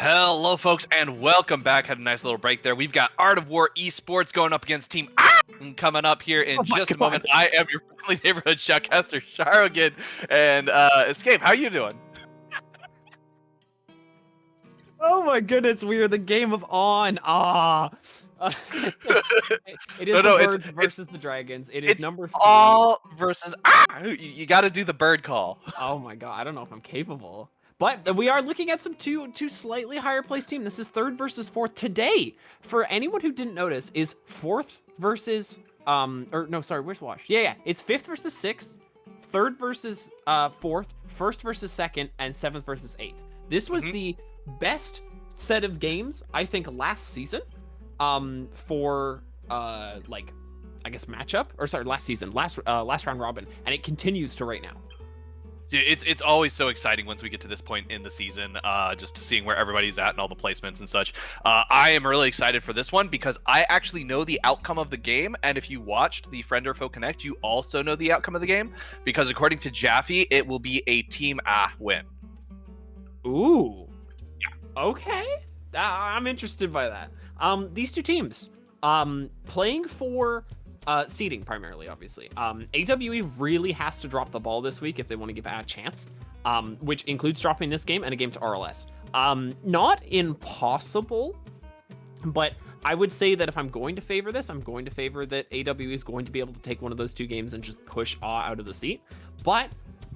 Hello, folks, and welcome back. Had a nice little break there. We've got Art of War Esports going up against Team coming up here in just a moment. I am your friendly neighborhood shoutcaster, Sharogan, and Escape. How you doing? Oh my goodness, we are the game of On. It is No, the birds versus the dragons. It is it's number 3. all versus You got to do the bird call. Oh my god, I don't know if I'm capable. But we are looking at some two slightly higher placed team. This is 3rd versus 4th today. For anyone who didn't notice, is 4th versus or no, sorry, where's Wash? Yeah, it's 5th versus 6th, 3rd versus 4th, 1st versus 2nd, and 7th versus 8th. This was the best set of games I think last season for like I guess matchup, or sorry, last season, last round robin, and it continues to right now. It's always so exciting once we get to this point in the season, just seeing where everybody's at and all the placements and such. I am really excited for this one because I actually know the outcome of the game, and if you watched the Friend or Foe Connect, you also know the outcome of the game, because according to Jaffe, it will be a Team win. Ooh. Yeah. Okay. I'm interested by that. These two teams, playing for seeding primarily, obviously. AWE really has to drop the ball this week if they want to give a chance, which includes dropping this game and a game to RLS. Not impossible, but I would say that if I'm going to favor this, I'm going to favor that AWE is going to be able to take one of those two games and just push AW out of the seat. But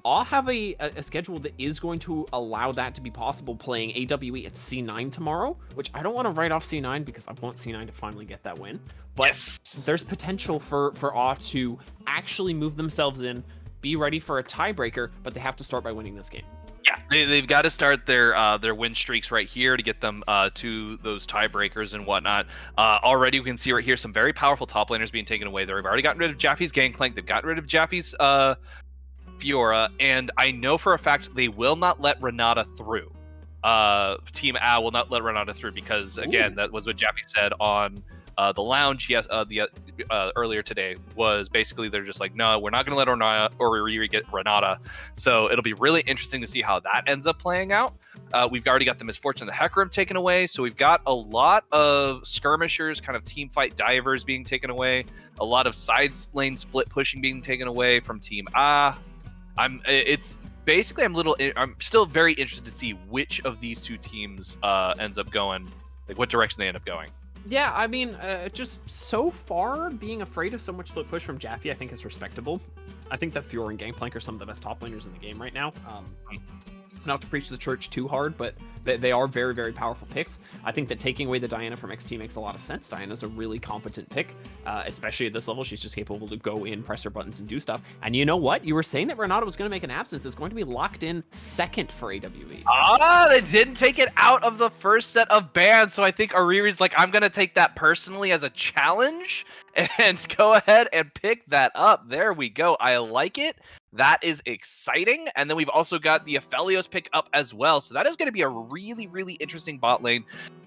I'll have a schedule that is going to allow that to be possible, playing AWE at C9 tomorrow, which I don't want to write off C9 because I want C9 to finally get that win. But yes, there's potential for AW to actually move themselves in, be ready for a tiebreaker, but they have to start by winning this game. Yeah, they've got to start their win streaks right here to get them to those tiebreakers and whatnot. Already we can see right here some very powerful top laners being taken away. They've already gotten rid of Jaffe's Gangplank. They've gotten rid of Jaffe's Fiora, and I know for a fact they will not let Renata through. Team A will not let Renata through because, again, that was what Jaffe said on the lounge earlier today, was basically they're just like, no, we're not going to let Renata or Riri get Renata. So it'll be really interesting to see how that ends up playing out. We've already got the Misfortune of the Hecarim taken away, so we've got a lot of skirmishers, kind of team fight divers being taken away, a lot of side lane split pushing being taken away from Team A. I'm still very interested to see which of these two teams ends up going, like what direction they end up going. Yeah, I mean, just so far, being afraid of so much split push from Jaffe, I think is respectable. I think that Fiora and Gangplank are some of the best top laners in the game right now. Not to preach the church too hard, but they are very, very powerful picks. I think that taking away the Diana from XT makes a lot of sense. Diana's a really competent pick, especially at this level. She's just capable to go in, press her buttons, and do stuff. And you know what? You were saying that Renata was going to make an absence. It's going to be locked in 2nd for AWE. They didn't take it out of the first set of bans, so I think Ariri's like, I'm going to take that personally as a challenge and go ahead and pick that up. There we go. I like it. That is exciting. And then we've also got the Aphelios pick up as well. So that is going to be a really, really interesting bot lane.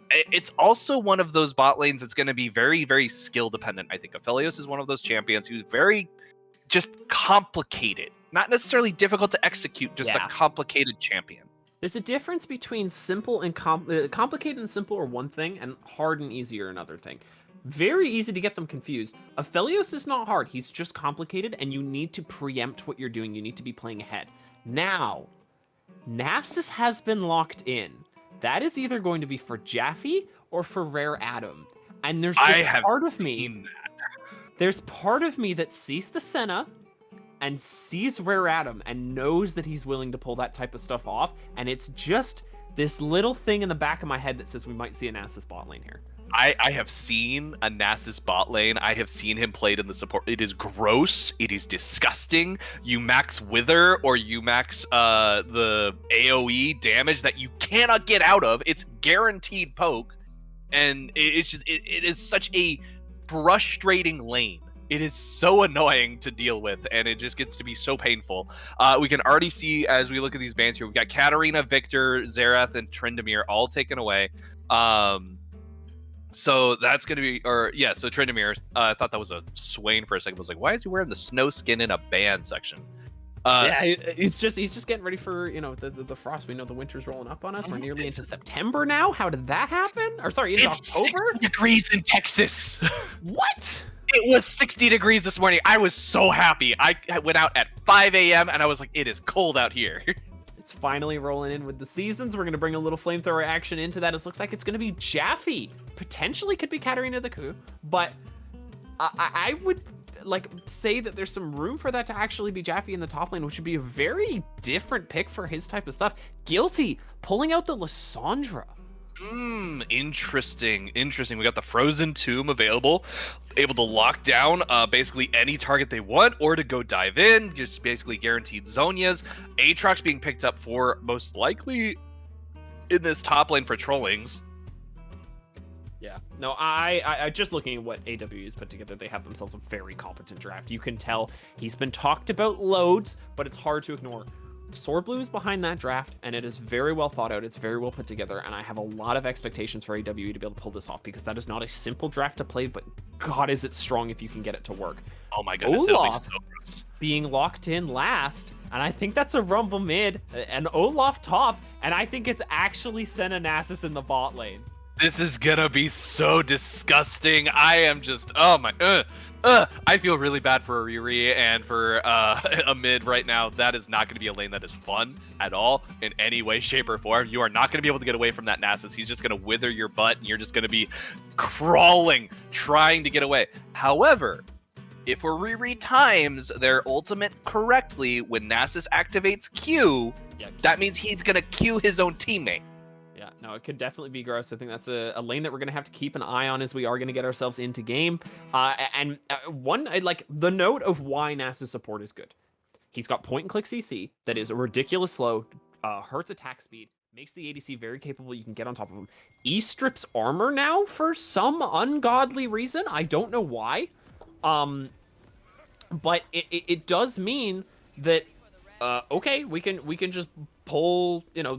It's also one of those bot lanes that's going to be very, very skill dependent. I think Aphelios is one of those champions who's very just complicated. Not necessarily difficult to execute, just a complicated champion. There's a difference between simple and complicated and simple are one thing, and hard and easy are another thing. Very easy to get them confused. Aphelios is not hard. He's just complicated, and you need to preempt what you're doing. You need to be playing ahead. Now, Nasus has been locked in. That is either going to be for Jaffe or for Rare Adam. And there's part of me. There's part of me that sees the Senna and sees Rare Adam and knows that he's willing to pull that type of stuff off. And it's just this little thing in the back of my head that says we might see a Nasus bot lane here. I have seen a Nasus bot lane. I have seen him played in the support. It is gross. It is disgusting. You max Wither or you max the AoE damage that you cannot get out of. It's guaranteed poke. And it is such a frustrating lane. It is so annoying to deal with, and it just gets to be so painful. We can already see as we look at these bans here, we've got Katarina, Victor, Xerath, and Tryndamere all taken away. So that's going to be, so Tryndamere, I thought that was a Swain for a second. I was like, why is he wearing the snow skin in a band section? Yeah, he's just getting ready for, you know, the frost. We know the winter's rolling up on us. We're nearly into September now. How did that happen? Or sorry, into It's October? 60 degrees in Texas. What? It was 60 degrees this morning. I was so happy. I went out at 5 a.m. and I was like, it is cold out here. It's finally rolling in with the seasons. We're going to bring a little flamethrower action into that. It looks like it's going to be Jaffe. Potentially could be Katarina the Coup, but I would like say that there's some room for that to actually be Jaffe in the top lane, which would be a very different pick for his type of stuff. Guilty pulling out the Lissandra. Interesting. We got the Frozen Tomb available, able to lock down basically any target they want, or to go dive in, just basically guaranteed Zonias. Aatrox being picked up for most likely in this top lane for Trollings. Yeah, no, I just looking at what AW's put together, they have themselves a very competent draft. You can tell he's been talked about loads, but it's hard to ignore. Sword Blue is behind that draft, and it is very well thought out. It's very well put together, and I have a lot of expectations for AWE to be able to pull this off, because that is not a simple draft to play, but God, is it strong if you can get it to work. Oh my goodness, Olaf it'll be so gross. Being locked in last, and I think that's a Rumble mid, and Olaf top, and I think it's actually Senna Nasus in the bot lane. This is gonna be so disgusting. I am just, oh my, I feel really bad for Riri and for a mid right now. That is not going to be a lane that is fun at all in any way, shape, or form. You are not going to be able to get away from that Nasus. He's just going to wither your butt, and you're just going to be crawling, trying to get away. However, if Riri times their ultimate correctly when Nasus activates Q, that means he's going to Q his own teammate. Yeah, no, it could definitely be gross. I think that's a lane that we're going to have to keep an eye on as we are going to get ourselves into game. Like, the note of why Nasus support is good. He's got point-and-click CC that is ridiculous slow, hurts attack speed, makes the ADC very capable. You can get on top of him. E-strips armor now for some ungodly reason. I don't know why. But it does mean that, okay, we can just pull, you know,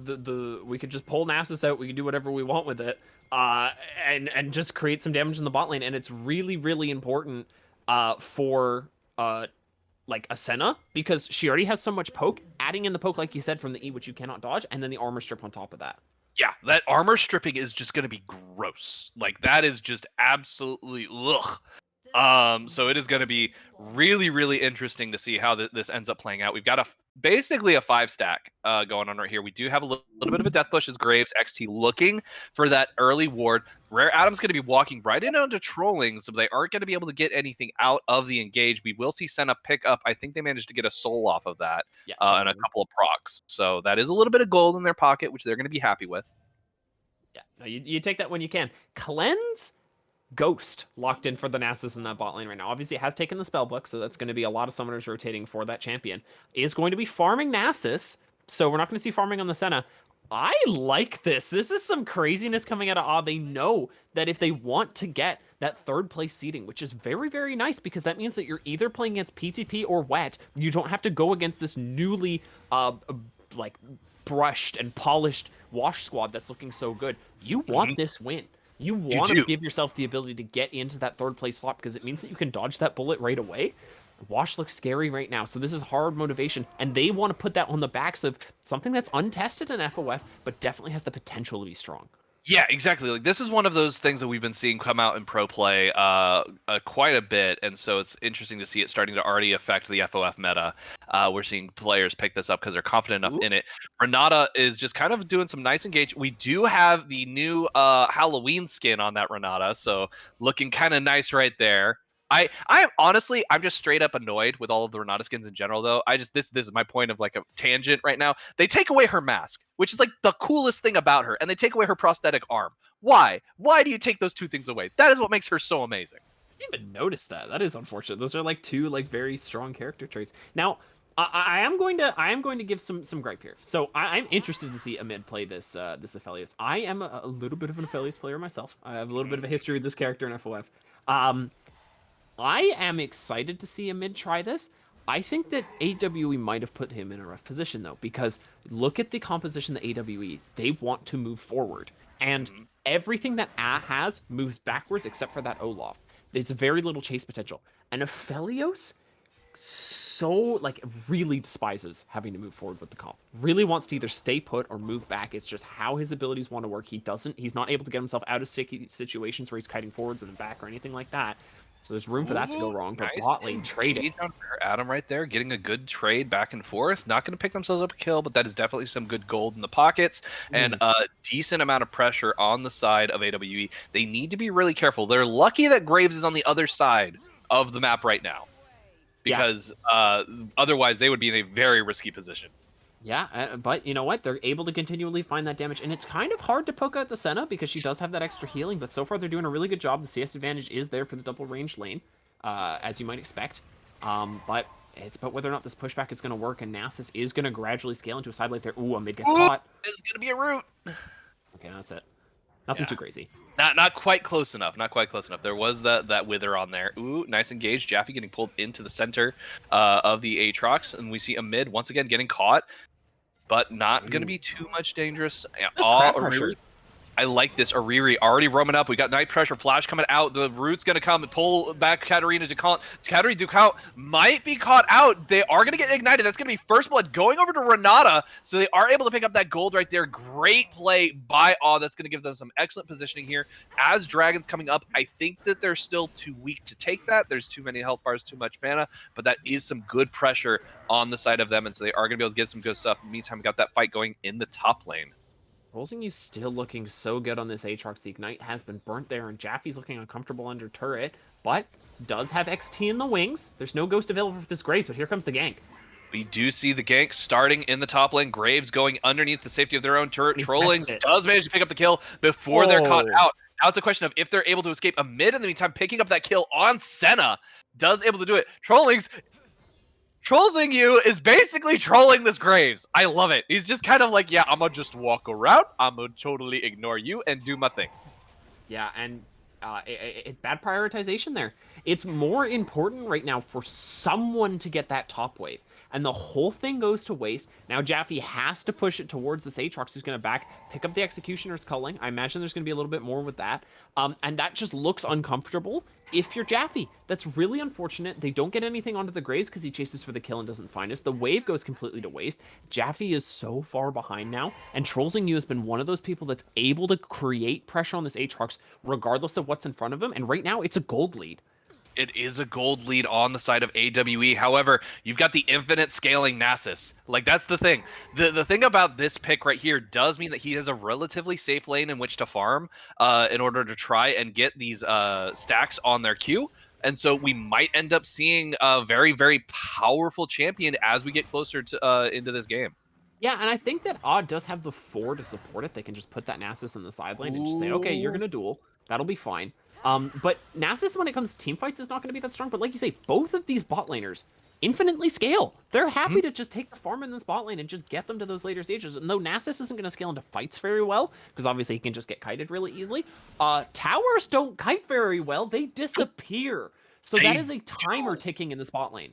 we could just pull Nasus out. We can do whatever we want with it, and just create some damage in the bot lane. And it's really, really important for like a Senna, because she already has so much poke. Adding in the poke, like you said, from the E, which you cannot dodge, and then the armor strip on top of that. Yeah, that armor stripping is just going to be gross. Like, that is just absolutely ugh. So it is going to be really, really interesting to see how this ends up playing out. We've got basically a 5-stack going on right here. We do have a little bit of a death push as Graves XT looking for that early ward. Rare Adam's going to be walking right in onto trolling, so they aren't going to be able to get anything out of the engage. We will see Senna pick up. I think they managed to get a soul off of that, and a couple of procs. So that is a little bit of gold in their pocket, which they're going to be happy with. Yeah, no, you take that when you can. Cleanse Ghost locked in for the Nasus in that bot lane right now. Obviously, it has taken the spell book, so that's going to be a lot of summoners rotating for that champion. Is going to be farming Nasus, so we're not going to see farming on the Senna. I like this. This is some craziness coming out of AAA. They know that if they want to get that third place seeding, which is very, very nice, because that means that you're either playing against PTP or Wet. You don't have to go against this newly like brushed and polished Wash squad that's looking so good. You want this win. You want to give yourself the ability to get into that third place slot, because it means that you can dodge that bullet right away. Wash looks scary right now, so this is hard motivation, and they want to put that on the backs of something that's untested in FOF, but definitely has the potential to be strong. Yeah, exactly. Like, this is one of those things that we've been seeing come out in pro play quite a bit, and so it's interesting to see it starting to already affect the FOF meta. We're seeing players pick this up because they're confident enough in it. Renata is just kind of doing some nice engage. We do have the new Halloween skin on that Renata, so looking kind of nice right there. I'm honestly, I'm just straight up annoyed with all of the Renata skins in general, though. This is my point of like a tangent right now. They take away her mask, which is like the coolest thing about her, and they take away her prosthetic arm. Why? Why do you take those two things away? That is what makes her so amazing. I didn't even notice that. That is unfortunate. Those are like two like very strong character traits. Now, I am going to give some gripe here. So I'm interested to see Amid play this Aphelios. I am a little bit of an Aphelios player myself. I have a little bit of a history with this character in FOF. I am excited to see Amid try this. I think that AWE might have put him in a rough position, though, because look at the composition that AWE, they want to move forward. And everything that A has moves backwards except for that Olaf. There's very little chase potential. And Aphelios, so like really despises having to move forward with the comp. Really wants to either stay put or move back. It's just how his abilities want to work. He's not able to get himself out of sticky situations where he's kiting forwards and then back or anything like that. So there's room for that to go wrong. But Nice bot lane traded. on Adam right there, getting a good trade back and forth. Not going to pick themselves up a kill, but that is definitely some good gold in the pockets and a decent amount of pressure on the side of AWE. They need to be really careful. They're lucky that Graves is on the other side of the map right now, because otherwise they would be in a very risky position. Yeah, but you know what? They're able to continually find that damage, and it's kind of hard to poke out the Senna because she does have that extra healing, but so far they're doing a really good job. The CS advantage is there for the double range lane, as you might expect. But it's about whether or not this pushback is going to work, and Nasus is going to gradually scale into a side lane there. Ooh, a mid gets caught. It's going to be a root. Okay, that's it. Nothing too crazy. Not quite close enough. Not quite close enough. There was that wither on there. Ooh, nice engage. Jaffe getting pulled into the center of the Aatrox, and we see a mid once again getting caught, but not going to be too much dangerous. I like this. Ariri already roaming up. We got night pressure. Flash coming out. The root's going to come and pull back Katarina Ducount. Katarina Ducount might be caught out. They are going to get ignited. That's going to be first blood going over to Renata. So they are able to pick up that gold right there. Great play by Awe. That's going to give them some excellent positioning here. As Dragon's coming up, I think that they're still too weak to take that. There's too many health bars, too much mana. But that is some good pressure on the side of them. And so they are going to be able to get some good stuff. In the meantime, we got that fight going in the top lane. Rolling you still looking so good on this Aatrox. The Ignite has been burnt there, and Jaffe's looking uncomfortable under turret, but does have XT in the wings. There's no Ghost available for this Graves, but here comes the gank. We do see the gank starting in the top lane. Graves going underneath the safety of their own turret. Trollings does manage to pick up the kill before they're caught out. Now it's a question of if they're able to escape a mid in the meantime, picking up that kill on Senna. Does able to do it. Trollings... Trolling you is basically trolling this Graves. I love it. He's just kind of like, yeah, I'm going to just walk around. I'm going to totally ignore you and do my thing. Yeah, and bad prioritization there. It's more important right now for someone to get that top wave. And the whole thing goes to waste. Now Jaffe has to push it towards this Aatrox, who's going to pick up the Executioner's culling. I imagine there's going to be a little bit more with that. And that just looks uncomfortable if you're Jaffe. That's really unfortunate. They don't get anything onto the Graves because he chases for the kill and doesn't find us. The wave goes completely to waste. Jaffe is so far behind now, and Trolling You has been one of those people that's able to create pressure on this Aatrox regardless of what's in front of him, and right now it's a gold lead. It is a gold lead on the side of AWE. However, you've got the infinite scaling Nasus. Like, that's the thing. The thing about this pick right here does mean that he has a relatively safe lane in which to farm in order to try and get these stacks on their queue. And so we might end up seeing a very, very powerful champion as we get closer to into this game. Yeah, and I think that Odd does have the 4 to support it. They can just put that Nasus in the side lane and just say, okay, you're going to duel. That'll be fine. But Nasus, when it comes to team fights, is not going to be that strong. But like you say, both of these bot laners infinitely scale. They're happy to just take the farm in this bot lane and just get them to those later stages. And though Nasus isn't going to scale into fights very well, because obviously he can just get kited really easily, towers don't kite very well. They disappear. So that is a timer ticking in this bot lane.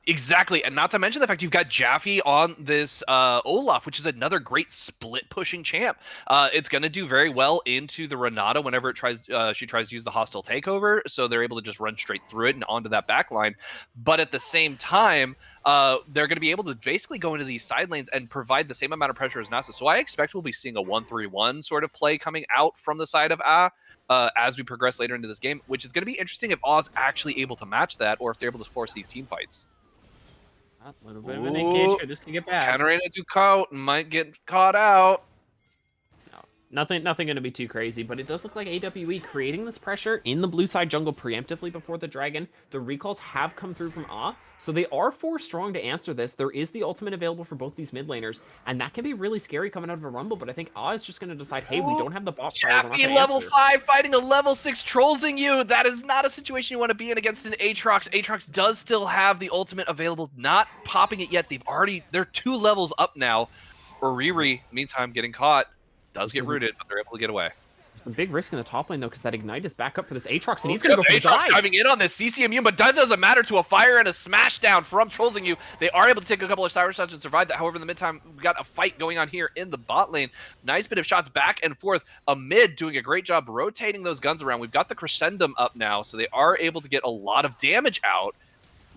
Exactly, and not to mention the fact you've got Jaffe on this Olaf, which is another great split-pushing champ. It's going to do very well into the Renata whenever she tries to use the hostile takeover, so they're able to just run straight through it and onto that back line. But at the same time, they're going to be able to basically go into these side lanes and provide the same amount of pressure as Nasus. So I expect we'll be seeing a 1-3-1 sort of play coming out from the side of as we progress later into this game, which is going to be interesting if Oz actually able to match that, or if they're able to force these team fights. A little bit of an engage here. This can get bad. Katarina Ducount might get caught out. No, nothing going to be too crazy, but it does look like AWE creating this pressure in the blue side jungle preemptively before the dragon. The recalls have come through from Ah, so they are 4 strong to answer this. There is the ultimate available for both these mid laners, and that can be really scary coming out of a rumble, but I think Ah is just going to decide, hey, we don't have the bot player. Jaffe level 5 fighting a level 6 Trolling You. That is not a situation you want to be in against an Aatrox. Aatrox does still have the ultimate available, not popping it yet. They're 2 levels up now. Oriri, meantime, getting caught. Does get rooted, but they're able to get away. There's a big risk in the top lane, though, because that Ignite is back up for this Aatrox, and he's going to go for the dive. Driving in on this CCMU, but that doesn't matter to a fire and a smashdown from Trolling You. They are able to take a couple of Cyrus shots and survive that. However, in the meantime, we got a fight going on here in the bot lane. Nice bit of shots back and forth. A mid doing a great job rotating those guns around. We've got the Crescendum up now, so they are able to get a lot of damage out.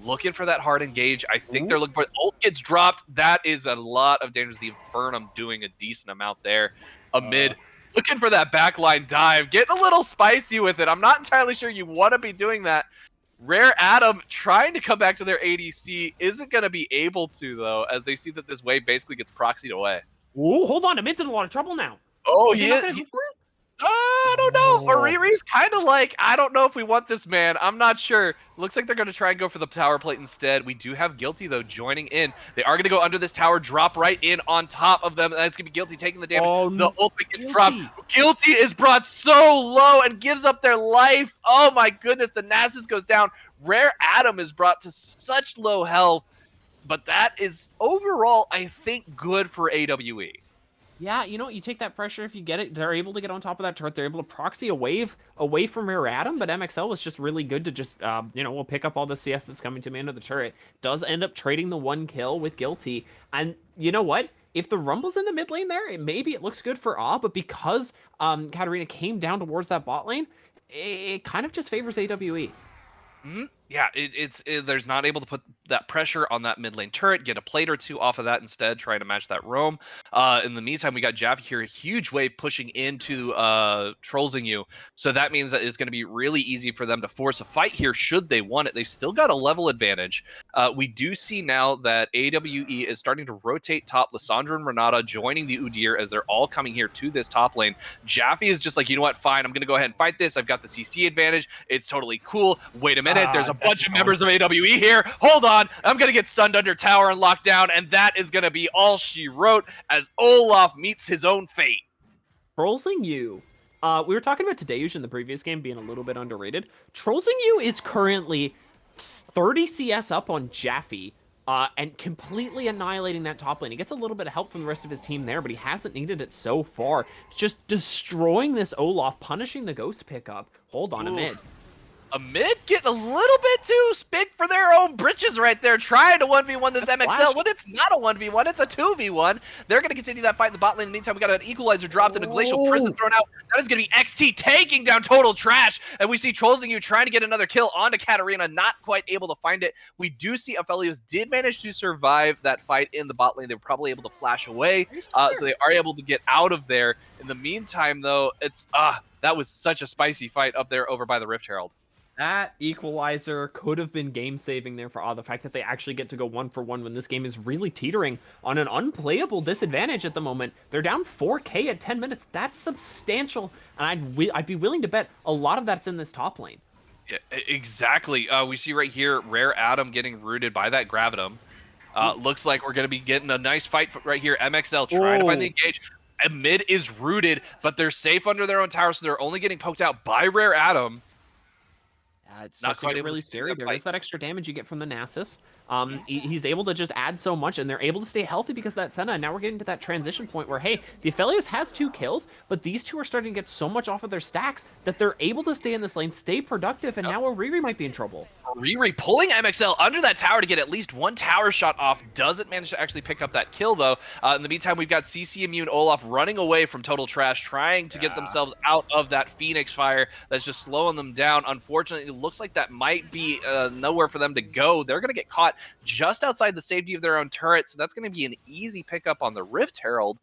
looking for that hard engage. I think they're looking for ult gets dropped. That is a lot of damage. The Infernum doing a decent amount there. Amid looking for that backline dive, getting a little spicy with it. I'm not entirely sure you want to be doing that. Rare Adam trying to come back to their ADC isn't going to be able to, though, as they see that this wave basically gets proxied away. Ooh, hold on. Amid's in a lot of trouble now. Oh, yeah. Go for it? I don't know. Oriri's kind of like, I don't know if we want this man. I'm not sure. Looks like they're going to try and go for the tower plate instead. We do have Guilty, though, joining in. They are going to go under this tower, drop right in on top of them. That's going to be Guilty taking the damage. The ultimate gets dropped. Guilty is brought so low and gives up their life. Oh, my goodness. The Nasus goes down. Rare Adam is brought to such low health. But that is overall, I think, good for AWE. Yeah, you know what? You take that pressure if you get it. They're able to get on top of that turret. They're able to proxy a wave away from Rare Adam, but MXL was just really good to just, we'll pick up all the CS that's coming to me into the turret. Does end up trading the 1 kill with Guilty. And you know what? If the Rumble's in the mid lane there, maybe it looks good for AW, but because Katarina came down towards that bot lane, it kind of just favors AWE. Yeah, there's not able to put that pressure on that mid lane turret, get a plate or two off of that instead, trying to match that roam. In the meantime, we got Jaffe here, a huge wave pushing into Trollsing you. So that means that it's going to be really easy for them to force a fight here should they want it. They've still got a level advantage. We do see now that AWE is starting to rotate top. Lissandra and Renata joining the Udyr as they're all coming here to this top lane. Jaffe is just like, you know what, fine, I'm going to go ahead and fight this. I've got the CC advantage. It's totally cool. Wait a minute, there's a bunch of members of AWE here. Hold on, I'm going to get stunned under tower and locked down, and that is going to be all she wrote as Olaf meets his own fate. Trollsing you. We were talking about Tadeusz in the previous game being a little bit underrated. Trollsing you is currently 30 CS up on Jaffe, and completely annihilating that top lane. He gets a little bit of help from the rest of his team there, but he hasn't needed it so far. Just destroying this Olaf, punishing the ghost pickup. Hold on, Amid. Amid getting a little bit too big for their own britches right there, trying to 1v1 this MXL. When it's not a 1v1, it's a 2v1. They're going to continue that fight in the bot lane. In the meantime, we got an equalizer dropped and a glacial prison thrown out. That is going to be XT taking down Total Trash. And we see Trollsing you trying to get another kill onto Katarina, not quite able to find it. We do see Aphelios did manage to survive that fight in the bot lane. They were probably able to flash away, so they are able to get out of there. In the meantime, though, it's that was such a spicy fight up there over by the Rift Herald. That equalizer could have been game-saving there for the fact that they actually get to go 1-for-1 when this game is really teetering on an unplayable disadvantage at the moment. They're down 4K at 10 minutes. That's substantial, and I'd be willing to bet a lot of that's in this top lane. Yeah, exactly. We see right here, Rare Adam getting rooted by that Gravitum. Looks like we're going to be getting a nice fight right here. MXL trying to find the engage. Mid is rooted, but they're safe under their own tower, so they're only getting poked out by Rare Adam. It's not quite really scary. There is that extra damage you get from the Nasus. He's able to just add so much, and they're able to stay healthy because of that Senna. And now we're getting to that transition point where, hey, the Aphelios has 2 kills, but these two are starting to get so much off of their stacks that they're able to stay in this lane, stay productive, and now Oriri might be in trouble. Oriri pulling MXL under that tower to get at least 1 tower shot off. Doesn't manage to actually pick up that kill, though. In the meantime, we've got CC Immune Olaf running away from Total Trash, trying to get themselves out of that Phoenix fire that's just slowing them down. Unfortunately, it looks like that might be nowhere for them to go. They're going to get caught just outside the safety of their own turret, so that's going to be an easy pickup on the Rift Herald.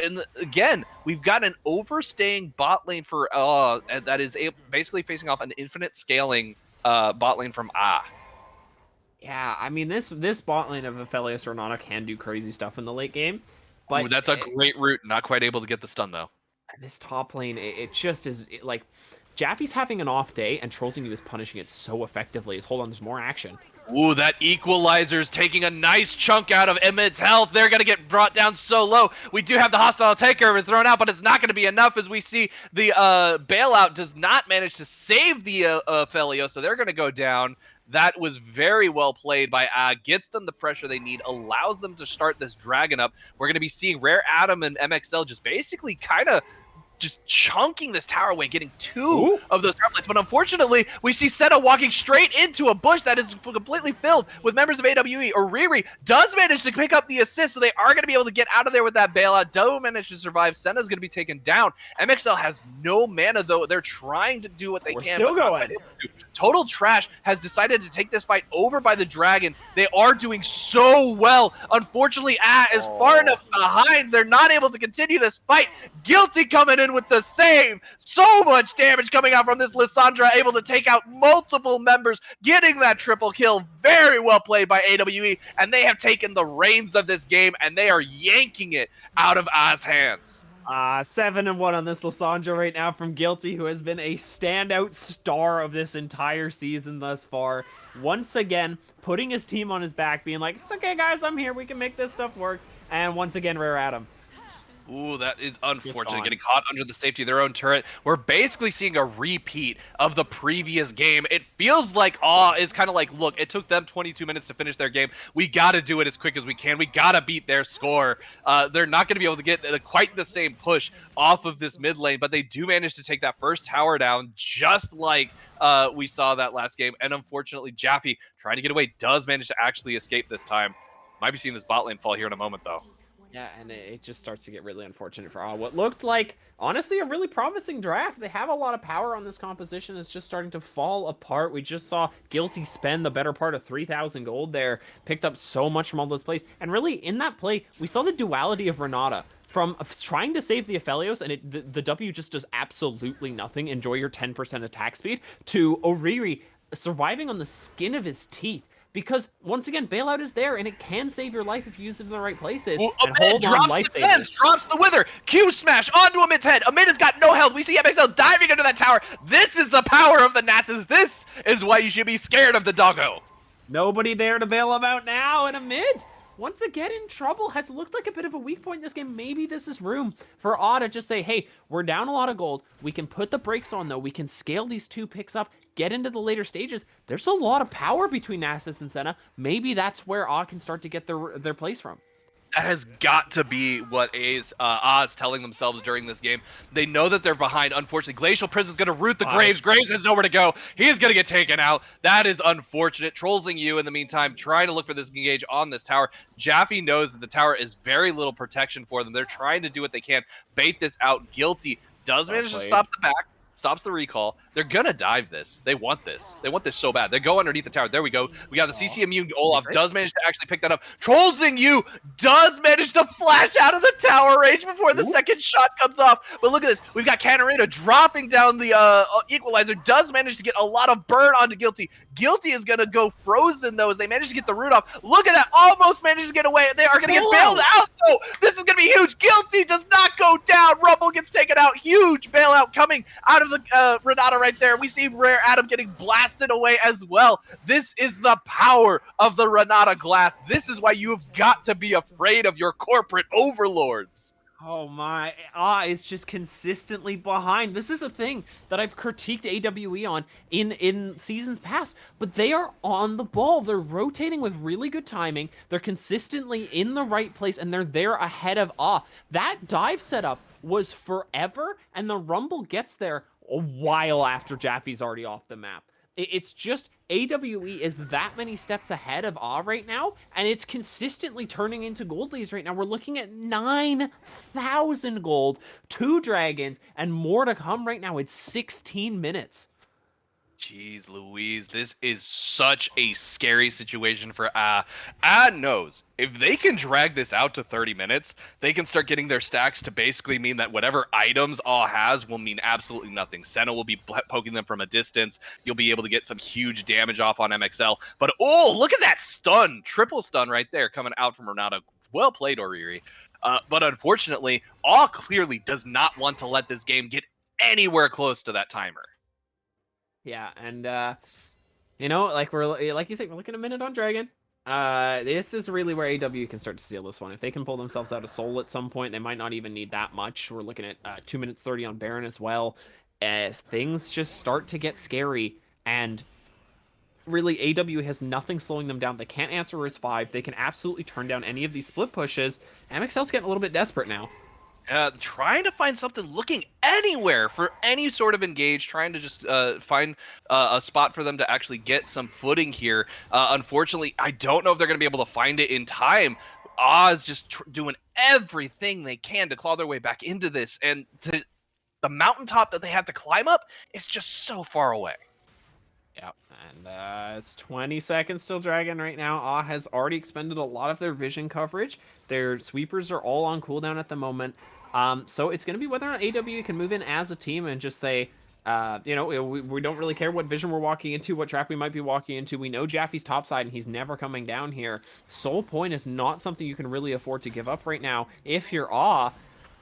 And again, we've got an overstaying bot lane for that is basically facing off an infinite scaling bot lane from Yeah, I mean, this bot lane of Aphelios or Renata can do crazy stuff in the late game, but that's a great route. Not quite able to get the stun though. This top lane, it just is like Jaffe's having an off day, and Trollsing you is punishing it so effectively. Hold on, there's more action. Ooh, that equalizer's taking a nice chunk out of Emmett's health. They're going to get brought down so low. We do have the hostile takeover thrown out, but it's not going to be enough as we see the bailout does not manage to save the Aphelios, so they're going to go down. That was very well played by gets them the pressure they need, allows them to start this dragon up. We're going to be seeing Rare Adam and MXL just basically kind of just chunking this tower away, getting 2 of those tower plates. But unfortunately, we see Senna walking straight into a bush that is completely filled with members of AWE. Oriri does manage to pick up the assist, so they are going to be able to get out of there with that bailout. Doe managed to survive. Senna's going to be taken down. MXL has no mana, though. They're trying to do what they can. Still going. Total Trash has decided to take this fight over by the Dragon. They are doing so well. Unfortunately, is far enough behind. They're not able to continue this fight. Guilty coming in with the save. So much damage coming out from this Lissandra, able to take out multiple members, getting that triple kill. Very well played by AWE, and they have taken the reins of this game, and they are yanking it out of Ah's hands. 7-1 on this Lissandra right now from Guilty, who has been a standout star of this entire season thus far. Once again, putting his team on his back, being like, it's okay, guys, I'm here. We can make this stuff work. And once again, Rare Adam. Ooh, that is unfortunate. Getting caught under the safety of their own turret. We're basically seeing a repeat of the previous game. It feels like Awe is kind of like, look, it took them 22 minutes to finish their game. We got to do it as quick as we can. We got to beat their score. They're not going to be able to get quite the same push off of this mid lane, but they do manage to take that first tower down, just like we saw that last game. And unfortunately, Jaffe, trying to get away, does manage to actually escape this time. Might be seeing this bot lane fall here in a moment, though. Yeah, and it just starts to get really unfortunate for what looked like, honestly, a really promising draft. They have a lot of power on this composition. It's just starting to fall apart. We just saw Guilty spend the better part of 3,000 gold there, picked up so much from all those plays. And really, in that play, we saw the duality of Renata. From trying to save the Aphelios, and the W just does absolutely nothing, enjoy your 10% attack speed, to Oriri surviving on the skin of his teeth. Because, once again, Bailout is there, and it can save your life if you use it in the right places. Well, Amid drops the fence, drops the Wither, Q smash onto Amid's head. Amid has got no health. We see MXL diving into that tower. This is the power of the Nasus. This is why you should be scared of the doggo. Nobody there to bail him out now, and Amid, once again in trouble, has looked like a bit of a weak point in this game. Maybe this is room for Awe to just say, hey, we're down a lot of gold. We can put the brakes on, though. We can scale these 2 picks up, get into the later stages. There's a lot of power between Nasus and Senna. Maybe that's where Awe can start to get their place from. That has got to be what Ah's telling themselves during this game. They know that they're behind. Unfortunately, Glacial Prison's going to root the Graves. Graves has nowhere to go. He's going to get taken out. That is unfortunate. Trollsing you in the meantime, trying to look for this engage on this tower. Jaffe knows that the tower is very little protection for them. They're trying to do what they can. Bait this out. Guilty does manage to stop the back. Stops the recall. They're gonna dive this. They want this. They want this so bad. They go underneath the tower. There we go. We got the CC immune. Olaf does manage to actually pick that up. Trollsing you does manage to flash out of the tower range before the second shot comes off. But look at this. We've got Catarina dropping down the equalizer. Does manage to get a lot of burn onto Guilty. Guilty is gonna go frozen though as they manage to get the root off. Look at that. Almost managed to get away. They are gonna get bailed out though. This is gonna be huge. Guilty does not go down. Rumble gets taken out. Huge bailout coming out of the Renata right there. We see Rare Adam getting blasted away as well. This is the power of the Renata glass. This is why you have got to be afraid of your corporate overlords. Oh my, is just consistently behind. This is a thing that I've critiqued AWE on in seasons past, but they are on the ball. They're rotating with really good timing. They're consistently in the right place, and they're there ahead of That dive setup was forever, and the Rumble gets there a while after Jaffe's already off the map. It's just AWE is that many steps ahead of right now, and it's consistently turning into gold leads right now. We're looking at 9,000 gold, 2 dragons, and more to come right now. It's 16 minutes. Jeez Louise, this is such a scary situation for knows if they can drag this out to 30 minutes, they can start getting their stacks to basically mean that whatever items has will mean absolutely nothing. Senna will be poking them from a distance. You'll be able to get some huge damage off on MXL. But look at that stun. Triple stun right there coming out from Renata. Well played, Oriri. But unfortunately, clearly does not want to let this game get anywhere close to that timer. Yeah, and like you said, we're looking a minute on Dragon. This is really where AW can start to steal this one. If they can pull themselves out of Soul at some point, they might not even need that much. We're looking at 2 minutes 30 on Baron as well, as things just start to get scary. And really, AW has nothing slowing them down. They can't answer Riz 5. They can absolutely turn down any of these split pushes. MXL's getting a little bit desperate now. Trying to find something, looking anywhere for any sort of engage, trying to just find a spot for them to actually get some footing here. Unfortunately, I don't know if they're going to be able to find it in time. Oz just doing everything they can to claw their way back into this, and the mountaintop that they have to climb up is just so far away. Yeah, and it's 20 seconds still dragging right now. Has already expended a lot of their vision coverage. Their sweepers are all on cooldown at the moment. So it's going to be whether or not AWE can move in as a team and just say, you know, we don't really care what vision we're walking into, what trap we might be walking into. We know Jaffe's topside and he's never coming down here. Soul Point is not something you can really afford to give up right now. If you're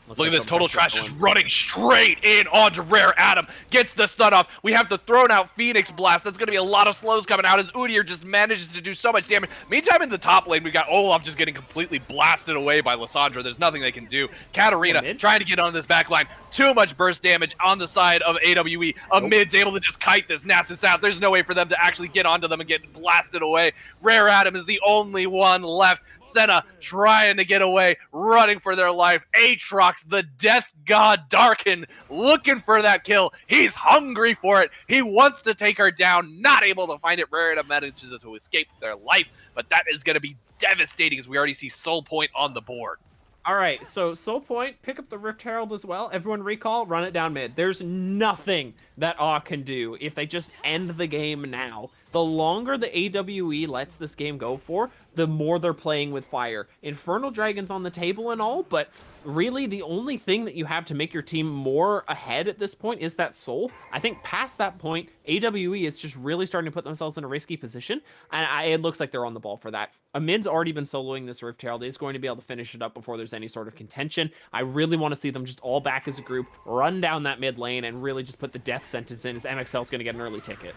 Look at this, Total Trash just running straight in onto Rare Adam. Gets the stun off. We have the thrown out Phoenix Blast. That's going to be a lot of slows coming out as Udyr just manages to do so much damage. Meantime, in the top lane, we got Olaf just getting completely blasted away by Lissandra. There's nothing they can do. Katarina trying to get on this back line. Too much burst damage on the side of AWE. Mid's able to just kite this Nasus out. There's no way for them to actually get onto them and get blasted away. Rare Adam is the only one left. Senna trying to get away, running for their life. Aatrox, the death god Darkin, looking for that kill. He's hungry for it. He wants to take her down, not able to find it. Rare Adam manages to escape their life, but that is going to be devastating as we already see Soul Point on the board. All right, so Soul Point, pick up the Rift Herald as well. Everyone recall, run it down mid. There's nothing that AW can do if they just end the game now. The longer the AWE lets this game go for, the more they're playing with fire. Infernal Dragon's on the table and all, but really the only thing that you have to make your team more ahead at this point is that soul. I think past that point, AWE is just really starting to put themselves in a risky position, and it looks like they're on the ball for that. Amid's already been soloing this Rift Herald. He's going to be able to finish it up before there's any sort of contention. I really want to see them just all back as a group, run down that mid lane, and really just put the death sentence in as MXL's going to get an early ticket.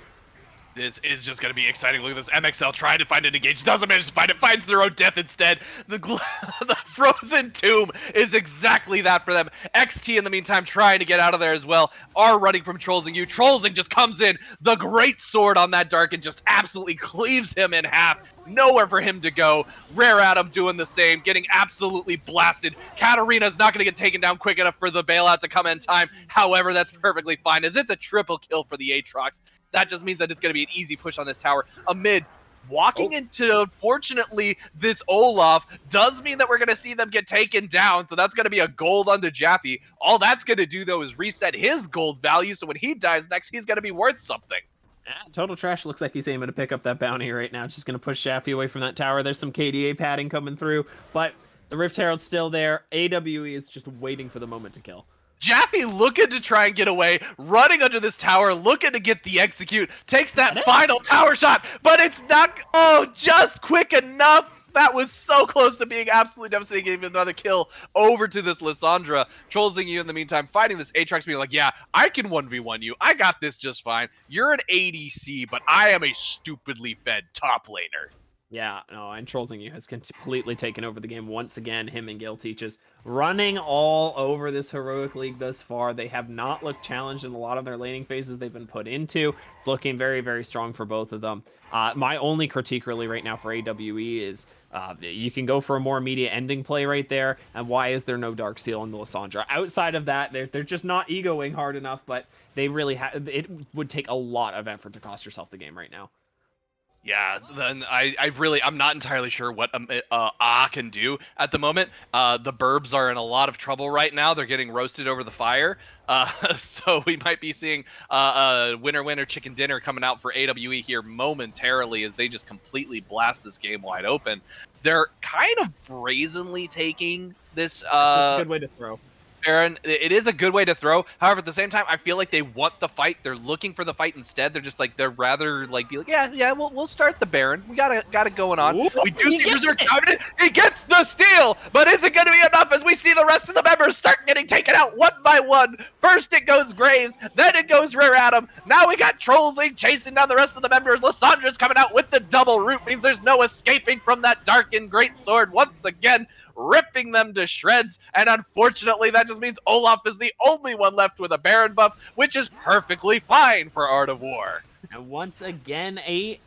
This is just going to be exciting. Look at this. MXL trying to find an engage. Doesn't manage to find it. Finds their own death instead. The frozen tomb is exactly that for them. XT in the meantime trying to get out of there as well. Are running from Trollsing you. Trollsing just comes in. The great sword on that Darkin just absolutely cleaves him in half. Nowhere for him to go. Rare Adam doing the same. Getting absolutely blasted. Katarina's not going to get taken down quick enough for the bailout to come in time. However, that's perfectly fine as it's a triple kill for the Aatrox. That just means that it's going to be an easy push on this tower. Amid walking into, unfortunately, this Olaf does mean that we're going to see them get taken down. So that's going to be a gold onto Jaffe. All that's going to do, though, is reset his gold value. So when he dies next, he's going to be worth something. Total Trash looks like he's aiming to pick up that bounty right now. Just going to push Jaffe away from that tower. There's some KDA padding coming through, but the Rift Herald's still there. AWE is just waiting for the moment to kill. Jaffe looking to try and get away, running under this tower, looking to get the execute, takes that final tower shot, but it's not, just quick enough. That was so close to being absolutely devastating, getting another kill over to this Lissandra. Trollsing you in the meantime, fighting this Aatrox, being like, yeah, I can 1v1 you. I got this just fine. You're an ADC, but I am a stupidly fed top laner. Yeah, no, and Trollsing you has completely taken over the game once again. Him and Guilty just running all over this Heroic League thus far. They have not looked challenged in a lot of their laning phases they've been put into. It's looking very, very strong for both of them. My only critique really right now for AWE is you can go for a more immediate ending play right there, and why is there no Dark Seal on the Lissandra? Outside of that, they're just not egoing hard enough, but they really it would take a lot of effort to cost yourself the game right now. Yeah, then I'm not entirely sure what can do at the moment. The Burbs are in a lot of trouble right now. They're getting roasted over the fire. So we might be seeing winner chicken dinner coming out for AWE here momentarily as they just completely blast this game wide open. They're kind of brazenly taking this. That's a good way to throw. Baron, it is a good way to throw. However, at the same time, I feel like they want the fight. They're looking for the fight instead. They're just like, they're rather like, be like, yeah, we'll start the Baron. We got it going on. Ooh, we do see Berserk counted. He gets the steal, but is it going to be enough as we see the rest of the members start getting taken out one by one? First it goes Graves, then it goes Rare Adam. Now we got Trollsing chasing down the rest of the members. Lissandra's coming out with the double root, means there's no escaping from that Darkin Great Sword once again, ripping them to shreds. And unfortunately, that just means Olaf is the only one left with a Baron buff, which is perfectly fine for Art of War. And once again, a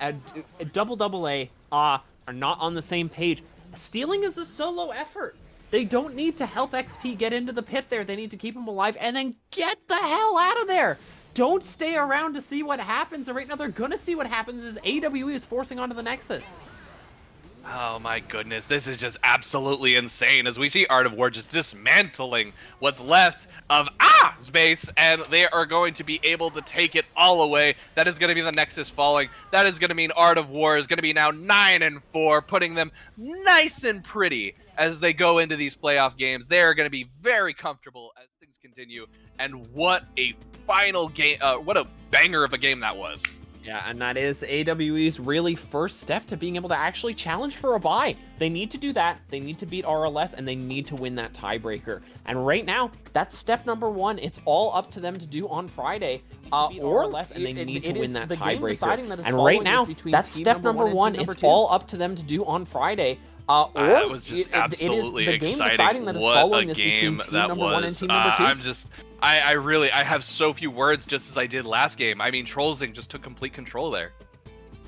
double A are not on the same page. Stealing is a solo effort. They don't need to help XT get into the pit there. They need to keep him alive and then get the hell out of there. Don't stay around to see what happens. Right now, they're going to see what happens as AWE is forcing onto the Nexus. Oh my goodness, this is just absolutely insane as we see Art of War just dismantling what's left of space, and they are going to be able to take it all away. That is going to be the Nexus falling. That is going to mean Art of War is going to be now 9-4, putting them nice and pretty as they go into these playoff games. They are going to be very comfortable as things continue, and what a final game, what a banger of a game that was. Yeah, and that is AWE's really first step to being able to actually challenge for a bye. They need to do that. They need to beat RLS, and they need to win that tiebreaker. And right now, that's step number one. It's all up to them to do on Friday, or less, and they need to win that tiebreaker. And right now, that's step number one. It's all up to them to do on Friday. That was just absolutely exciting. What a game that was. I have so few words, just as I did last game. I mean, Trollsing just took complete control there.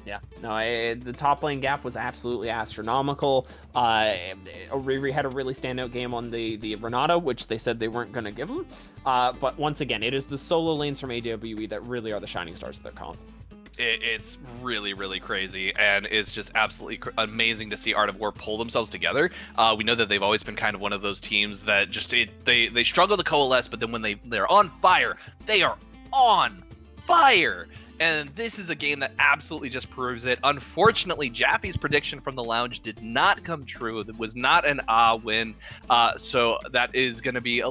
Yeah, no, the top lane gap was absolutely astronomical. Riri had a really standout game on the Renata, which they said they weren't going to give him. But once again, it is the solo lanes from AWE that really are the shining stars of their comp. It's really, really crazy, and it's just absolutely amazing to see Art of War pull themselves together. We know that they've always been kind of one of those teams that just they struggle to coalesce, but then when they're on fire, they are on fire. And this is a game that absolutely just proves it. Unfortunately, Jaffe's prediction from the lounge did not come true. It was not an win. So that is going to be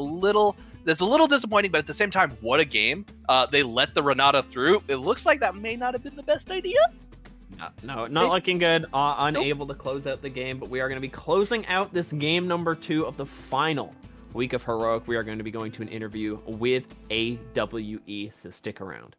that's a little disappointing, but at the same time, what a game. They let the Renata through. It looks like that may not have been the best idea. No, not looking good. Unable to close out the game, but we are going to be closing out this game number 2 of the final week of Heroic. We are going to be going to an interview with AWE, so stick around.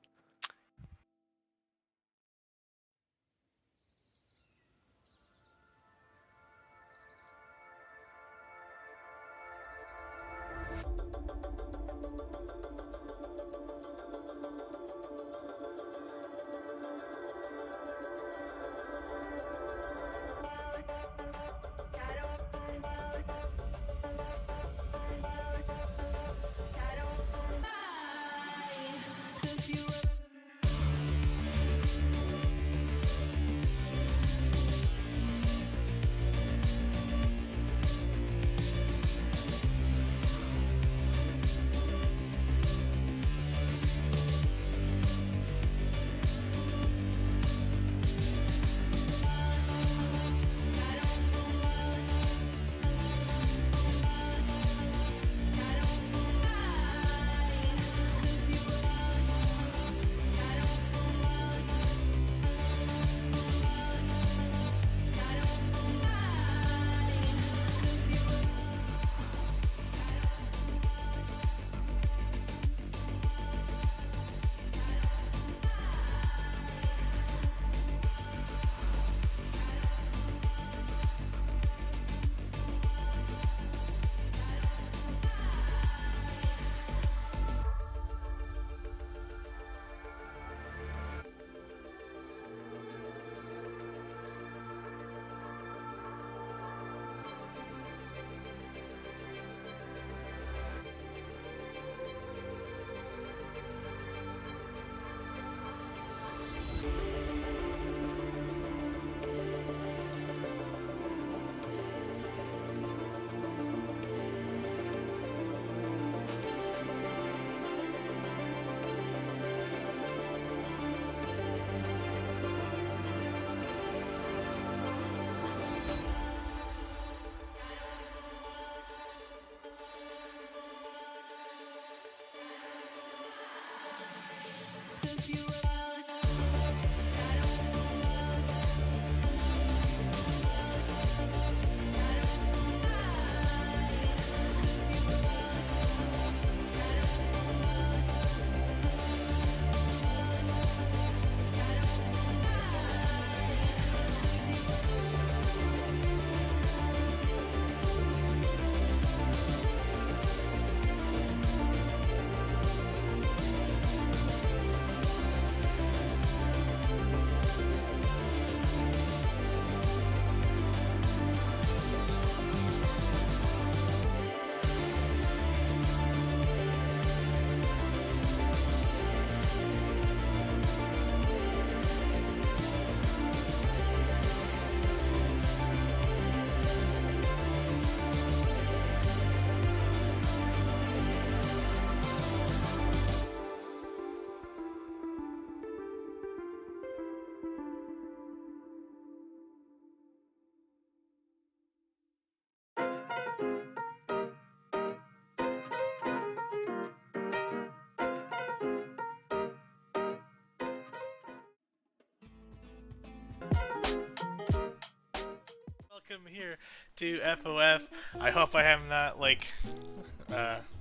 here to FOF. I hope I have not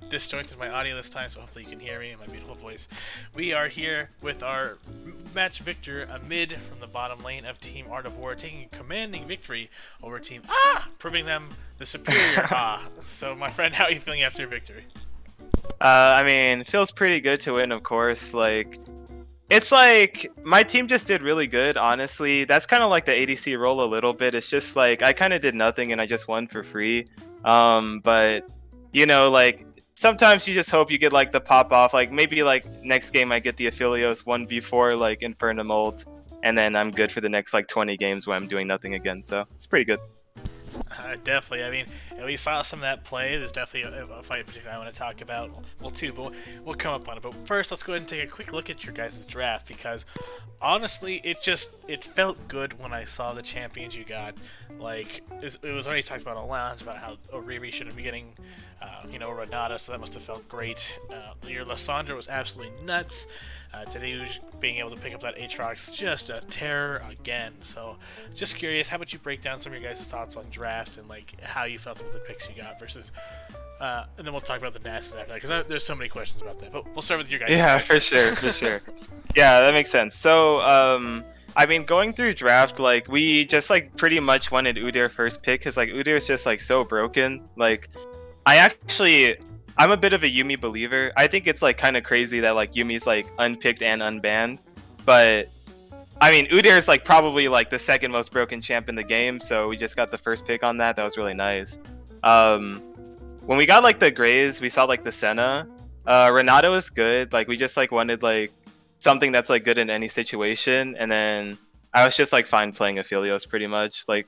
disjointed my audio this time, so hopefully you can hear me in my beautiful voice. We are here with our match victor, a mid from the bottom lane of Team Art of War, taking a commanding victory over Team proving them the superior So, my friend, how are you feeling after your victory? I mean, it feels pretty good to win, of course. Like, it's like my team just did really good, honestly. That's kind of like the ADC role a little bit. It's just like I kind of did nothing and I just won for free. But you know, like sometimes you just hope you get like the pop off. Like maybe like next game I get the Aphelios 1v4 like Infernum ult, and then I'm good for the next like 20 games where I'm doing nothing again. So it's pretty good. Definitely. I mean, we saw some of that play. There's definitely a fight in particular I want to talk about. Well, too, but we'll come up on it. But first, let's go ahead and take a quick look at your guys' draft, because honestly, it felt good when I saw the champions you got. Like, it was already talked about on lounge about how Oriri shouldn't be getting, Renata, so that must have felt great. Your Lissandra was absolutely nuts. Today, being able to pick up that Aatrox, just a terror again. So, just curious, how about you break down some of your guys' thoughts on drafts and like how you felt with the picks you got versus, and then we'll talk about the Nassus after that, because there's so many questions about that. But we'll start with your guys. Yeah, for sure. Yeah, that makes sense. So, I mean, going through draft, like we just like pretty much wanted Udyr first pick because like Udyr's just like so broken. Like, I'm a bit of a Yuumi believer. I think it's like kind of crazy that like Yuumi's like unpicked and unbanned, but I mean Udyr's like probably like the second most broken champ in the game, so we just got the first pick on that. That was really nice. When we got like the Grays, we saw like the Senna. Renata was good. Like we just like wanted like something that's like good in any situation, and then I was just like fine playing Aphelios pretty much. Like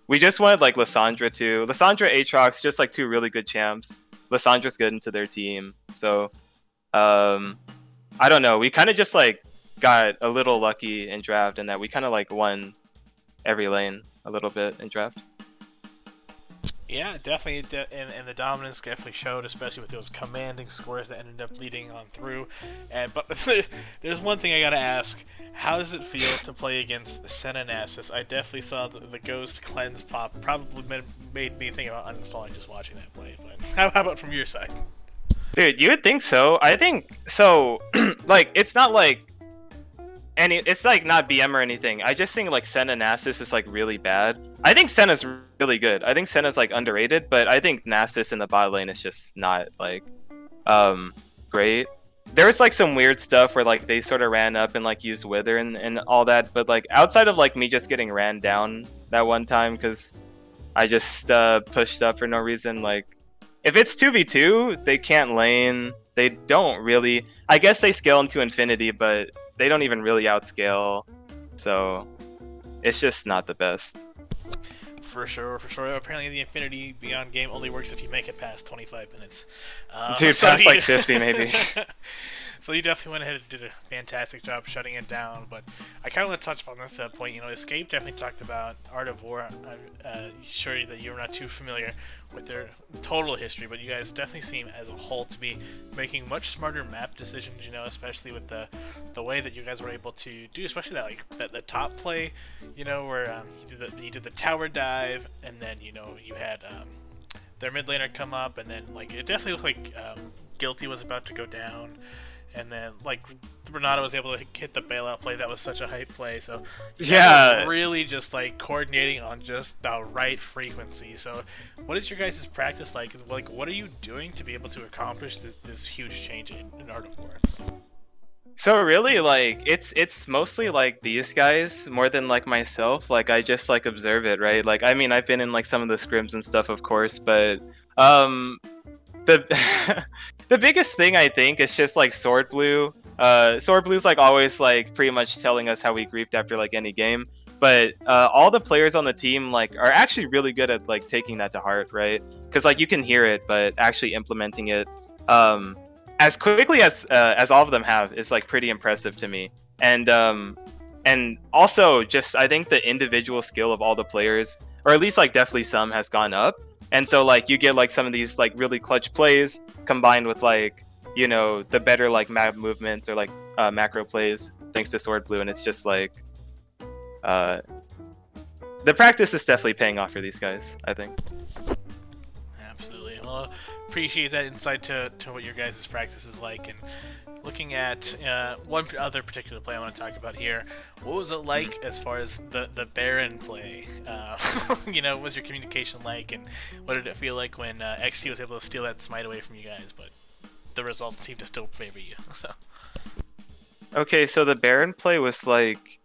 we just wanted like Lissandra too. Lissandra, Aatrox, just like two really good champs. Lissandra's good into their team, so I don't know. We kind of just like got a little lucky in draft, and that we kind of like won every lane a little bit in draft. Yeah, definitely, and the dominance definitely showed, especially with those commanding scores that ended up leading on through. But there's one thing I gotta ask: how does it feel to play against Senna Nassus? I definitely saw the Ghost Cleanse pop. Probably made me think about uninstalling just watching that play. But how about from your side? Dude, you would think so. I think so. Like, it's not like it's like not BM or anything. I just think like Senna Nassus is like really bad. I think Senna's really good. I think Senna's like underrated, but I think Nassus in the bot lane is just not like great. There was like some weird stuff where like they sort of ran up and like used Wither and all that, but like outside of like me just getting ran down that one time because I just pushed up for no reason, like if it's 2v2, they can't lane. They don't really, I guess they scale into infinity, but they don't even really outscale, so it's just not the best. For sure. Apparently the Infinity Beyond game only works if you make it past 25 minutes. Dude, so past like 50 maybe. So you definitely went ahead and did a fantastic job shutting it down, but I kind of want to touch upon this point. You know, Escape definitely talked about Art of War. I'm sure that you're not too familiar with their total history, but you guys definitely seem as a whole to be making much smarter map decisions, you know, especially with the way that you guys were able to do, especially that the top play, you know, where you did the tower dive, and then, you know, you had their mid laner come up, and then like it definitely looked like Guilty was about to go down. And then, like, Renata was able to hit the bailout play. That was such a hype play. So, yeah, really just, like, coordinating on just the right frequency. So, what is your guys' practice like? Like, what are you doing to be able to accomplish this huge change in Art of War? So, really, like, it's mostly, like, these guys more than, like, myself. Like, I just, like, observe it, right? Like, I mean, I've been in, like, some of the scrims and stuff, of course, but, the biggest thing I think is just like Sword Blue. Sword Blue's like always like pretty much telling us how we griefed after like any game, but all the players on the team like are actually really good at like taking that to heart, right? Because like you can hear it, but actually implementing it as quickly as all of them have is like pretty impressive to me. And also just I think the individual skill of all the players, or at least like definitely some, has gone up. And so like you get like some of these like really clutch plays combined with like, you know, the better like map movements or like macro plays thanks to Sword Blue, and it's just like the practice is definitely paying off for these guys, I think. Absolutely. Well, appreciate that insight to what your guys' practice is like. And looking at one other particular play I want to talk about here, what was it like as far as the Baron play? What was your communication like, and what did it feel like when XT was able to steal that smite away from you guys, but the results seemed to still favor you? So. Okay, so the Baron play was like,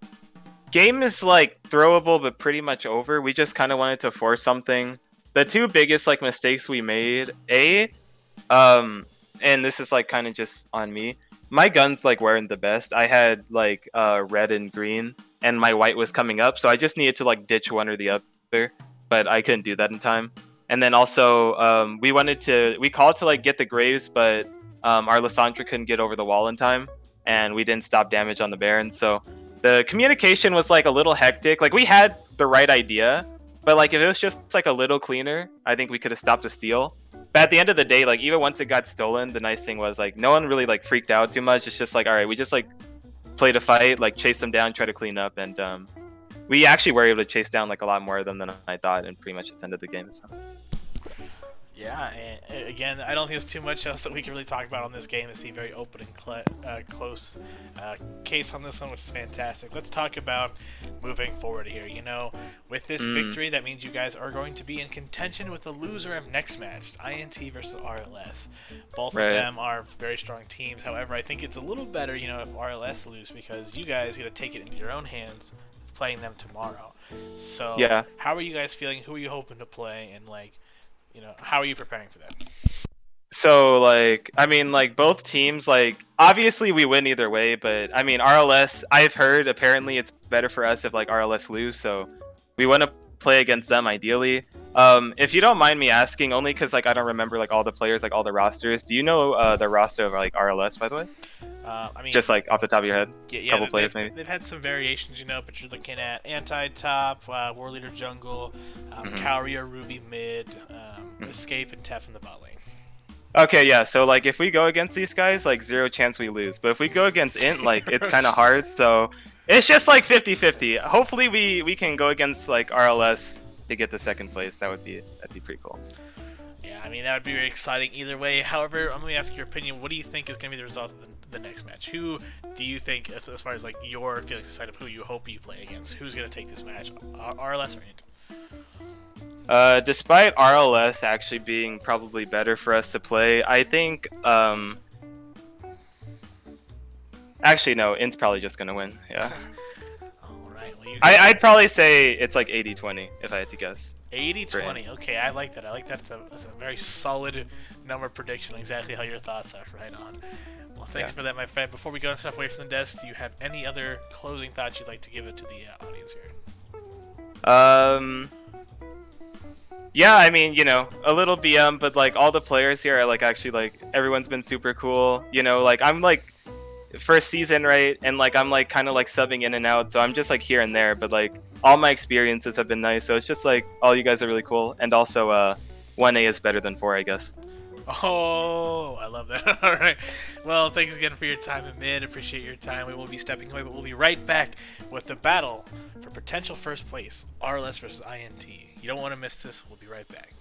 game is like throwable but pretty much over. We just kind of wanted to force something. The two biggest like mistakes we made, and this is like kind of just on me. My guns like weren't the best. I had like red and green, and my white was coming up, so I just needed to like ditch one or the other, but I couldn't do that in time. And then also we called to like get the graves, but our Lysandra couldn't get over the wall in time, and we didn't stop damage on the Baron. So the communication was like a little hectic. Like we had the right idea, but like if it was just like a little cleaner, I think we could have stopped the steal. But at the end of the day, like even once it got stolen, the nice thing was like no one really like freaked out too much. It's just like, all right, we just like played a fight, like chase them down, try to clean up, and we actually were able to chase down like a lot more of them than I thought, and pretty much just ended the game. So. Yeah, and again, I don't think there's too much else that we can really talk about on this game. It's a very open and close case on this one, which is fantastic. Let's talk about moving forward here. With this victory, that means you guys are going to be in contention with the loser of next match, INT versus RLS. Both of them are very strong teams. However, I think it's a little better, if RLS lose, because you guys get to take it into your own hands playing them tomorrow. So, yeah. How are you guys feeling? Who are you hoping to play? And, how are you preparing for that? So, both teams, obviously we win either way, but, RLS, I've heard, apparently it's better for us if, RLS lose, so we want to play against them, ideally. If you don't mind me asking, only because, I don't remember, all the players, all the rosters, do you know the roster of, RLS, by the way? Just, off the top of your head? Yeah, couple players, maybe? They've had some variations, but you're looking at Anti-Top, War Leader Jungle, Kauria Ruby mid, Escape, and Tef in the bot lane. Okay, yeah, so, if we go against these guys, 0 chance we lose. But if we go against Int, it's kind of hard, so it's just, 50-50. Hopefully we can go against, RLS to get the second place. That'd be pretty cool. Yeah, that would be very exciting either way. However, I'm going to ask your opinion. What do you think is going to be the result of the next match? Who do you think, as far as, your feelings aside of who you hope you play against, who's going to take this match? RLS or Int? Despite RLS actually being probably better for us to play, I think, actually, no, Int's probably just gonna win, yeah. Alright, well, I'd probably say it's 80-20, if I had to guess. 80-20, okay, I like that. It's a very solid number prediction, exactly how your thoughts are, right on. Well, thanks for that, my friend. Before we go and step away from the desk, do you have any other closing thoughts you'd like to give it to the audience here? Yeah, a little BM, but all the players here are actually everyone's been super cool. I'm first season, right? And I'm kind of subbing in and out, so I'm just here and there, but all my experiences have been nice. So it's just all you guys are really cool, and also 1A is better than 4, I guess. Oh, I love that. All right. Well, thanks again for your time in mid. Appreciate your time. We will be stepping away, but we'll be right back with the battle for potential first place, RLS versus INT. You don't want to miss this. We'll be right back.